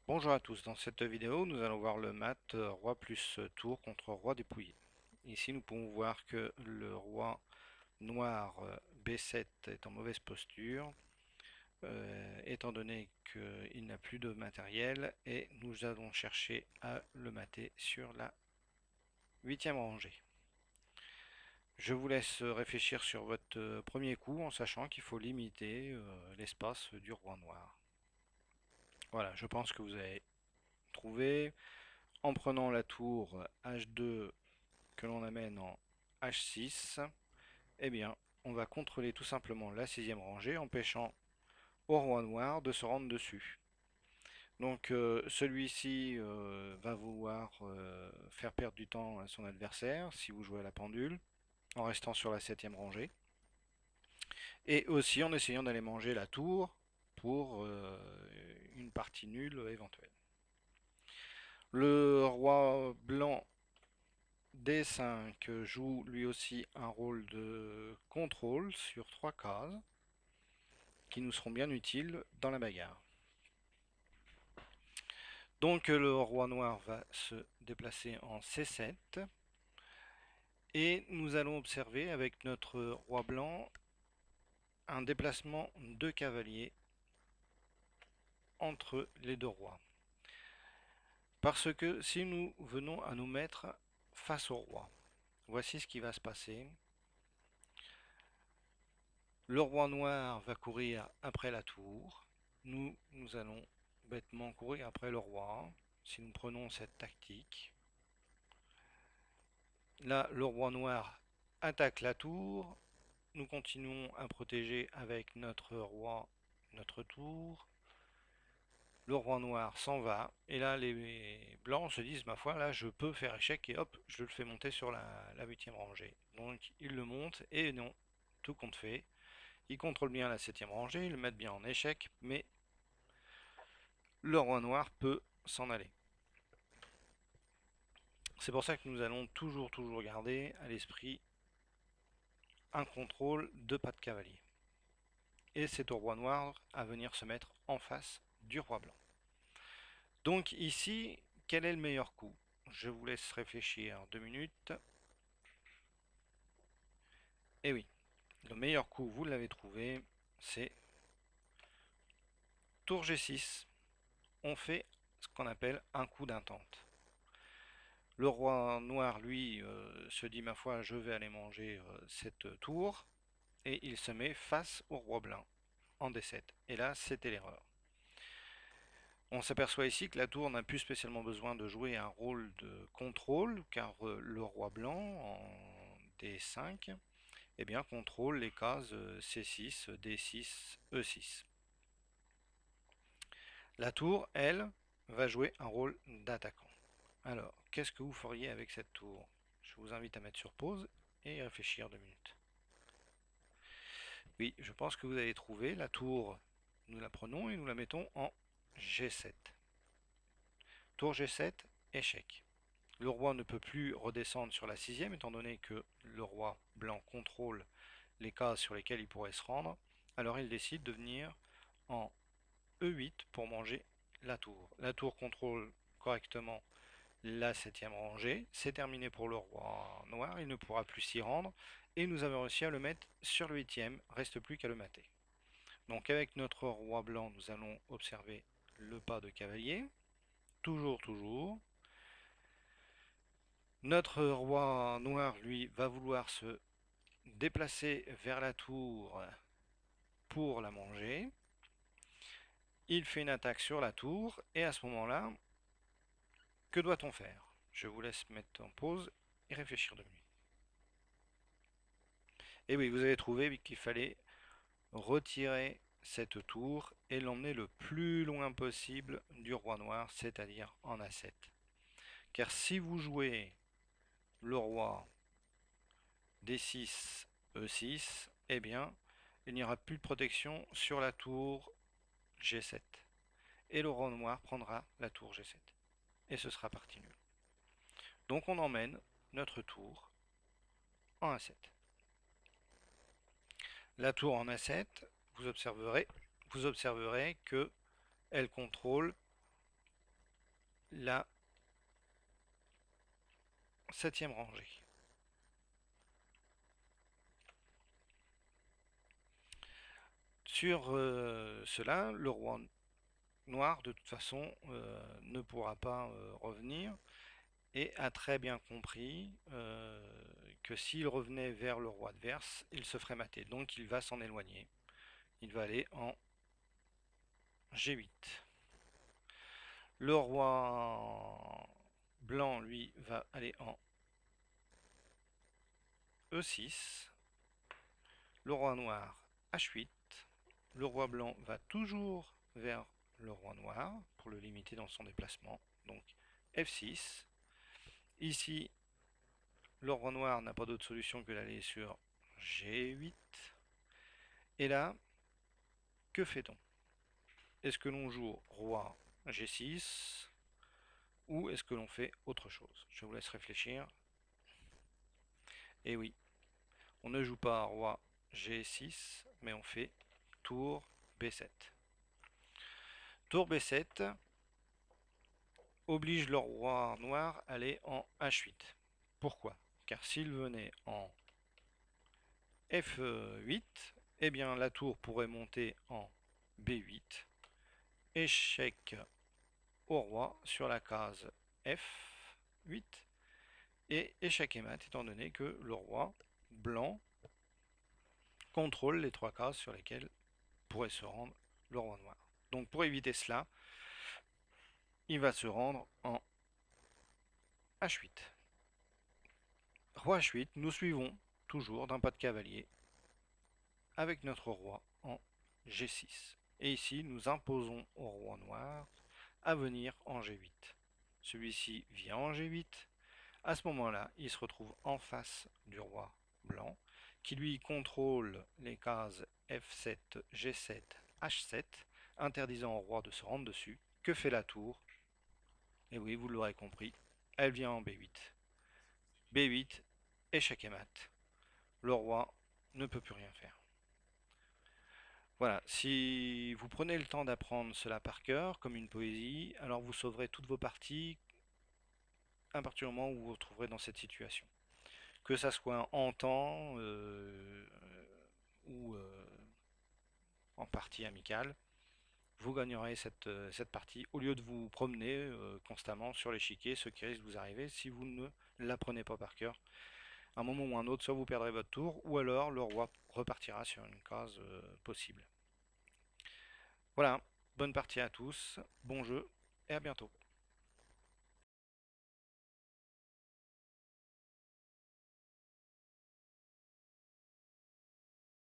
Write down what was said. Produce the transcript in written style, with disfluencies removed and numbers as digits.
Bonjour à tous, dans cette vidéo nous allons voir le mat roi plus tour contre roi dépouillé. Ici nous pouvons voir que le roi noir B7 est en mauvaise posture, étant donné qu'il n'a plus de matériel, et nous allons chercher à le mater sur la huitième rangée. Je vous laisse réfléchir sur votre premier coup en sachant qu'il faut limiter l'espace du roi noir. Voilà, je pense que vous avez trouvé. En prenant la tour H2 que l'on amène en H6, eh bien, on va contrôler tout simplement la sixième rangée, empêchant au roi noir de se rendre dessus. Donc celui-ci va vouloir faire perdre du temps à son adversaire si vous jouez à la pendule, en restant sur la septième rangée, et aussi en essayant d'aller manger la tour pour une partie nulle éventuelle. Le roi blanc D5 joue lui aussi un rôle de contrôle sur trois cases qui nous seront bien utiles dans la bagarre. Donc le roi noir va se déplacer en C7 et nous allons observer avec notre roi blanc un déplacement de cavaliers entre les deux rois. Parce que si nous venons à nous mettre face au roi, voici ce qui va se passer. Le roi noir va courir après la tour. Nous allons bêtement courir après le roi, si nous prenons cette tactique. Là, le roi noir attaque la tour. Nous continuons à protéger avec notre roi notre tour. Le roi noir s'en va. Et là, les blancs se disent, ma foi, là, je peux faire échec. Et hop, je le fais monter sur la huitième rangée. Donc, ils le montent. Et non, tout compte fait. Ils contrôlent bien la septième rangée. Ils le mettent bien en échec. Mais le roi noir peut s'en aller. C'est pour ça que nous allons toujours garder à l'esprit un contrôle de pas de cavalier. Et c'est au roi noir à venir se mettre en face du roi blanc. Donc ici, quel est le meilleur coup? Je vous laisse réfléchir 2 minutes. Et oui, le meilleur coup, vous l'avez trouvé, c'est tour G6. On fait ce qu'on appelle un coup d'intente. Le roi noir, lui, se dit, ma foi, je vais aller manger cette tour. Et il se met face au roi blanc en D7. Et là, c'était l'erreur. On s'aperçoit ici que la tour n'a plus spécialement besoin de jouer un rôle de contrôle, car le roi blanc en D5 eh bien, contrôle les cases C6, D6, E6. La tour, elle, va jouer un rôle d'attaquant. Alors, qu'est-ce que vous feriez avec cette tour? Je vous invite à mettre sur pause et y réfléchir 2 minutes. Oui, je pense que vous avez trouvé la tour. Nous la prenons et nous la mettons en G7. Tour G7, échec. Le roi ne peut plus redescendre sur la sixième étant donné que le roi blanc contrôle les cases sur lesquelles il pourrait se rendre. Alors il décide de venir en E8 pour manger la tour. La tour contrôle correctement la septième rangée. C'est terminé pour le roi noir, il ne pourra plus s'y rendre. Et nous avons réussi à le mettre sur le huitième, reste plus qu'à le mater. Donc avec notre roi blanc, nous allons observer le pas de cavalier. Toujours. Notre roi noir, lui, va vouloir se déplacer vers la tour pour la manger. Il fait une attaque sur la tour et à ce moment-là, que doit-on faire? Je vous laisse mettre en pause et réfléchir 2 minutes. Et oui, vous avez trouvé qu'il fallait retirer cette tour et l'emmener le plus loin possible du roi noir, c'est-à-dire en A7. Car si vous jouez le roi D6, E6, eh bien, il n'y aura plus de protection sur la tour G7. Et le roi noir prendra la tour G7. Et ce sera parti nul. Donc on emmène notre tour en A7. La tour en A7, vous observerez que elle contrôle la septième rangée. Sur cela, le roi noir, de toute façon, ne pourra pas revenir et a très bien compris que s'il revenait vers le roi adverse, il se ferait mater. Donc il va s'en éloigner. Il va aller en G8. Le roi blanc, lui, va aller en E6. Le roi noir H8. Le roi blanc va toujours vers le roi noir pour le limiter dans son déplacement. Donc F6. Ici, le roi noir n'a pas d'autre solution que d'aller sur G8. Et là, que fait-on? Est-ce que l'on joue roi G6 ou est-ce que l'on fait autre chose? Je vous laisse réfléchir. Et oui, on ne joue pas roi G6, mais on fait tour B7. Tour B7 oblige le roi noir à aller en H8. Pourquoi? Car s'il venait en F8, eh bien la tour pourrait monter en B8. Échec au roi sur la case F8 et échec et mat étant donné que le roi blanc contrôle les trois cases sur lesquelles pourrait se rendre le roi noir. Donc pour éviter cela, il va se rendre en H8. Roi H8, nous suivons toujours d'un pas de cavalier avec notre roi en G6. Et ici, nous imposons au roi noir à venir en G8. Celui-ci vient en G8. À ce moment-là, il se retrouve en face du roi blanc, qui lui contrôle les cases F7, G7, H7, interdisant au roi de se rendre dessus. Que fait la tour? Et oui, vous l'aurez compris, elle vient en B8. B8, échec et mat. Le roi ne peut plus rien faire. Voilà, si vous prenez le temps d'apprendre cela par cœur, comme une poésie, alors vous sauverez toutes vos parties à partir du moment où vous vous retrouverez dans cette situation. Que ça soit en temps ou en partie amicale, vous gagnerez cette partie au lieu de vous promener constamment sur l'échiquier, ce qui risque de vous arriver si vous ne l'apprenez pas par cœur. À un moment ou un autre, soit vous perdrez votre tour, ou alors le roi repartira sur une case possible. Voilà, bonne partie à tous, bon jeu et à bientôt.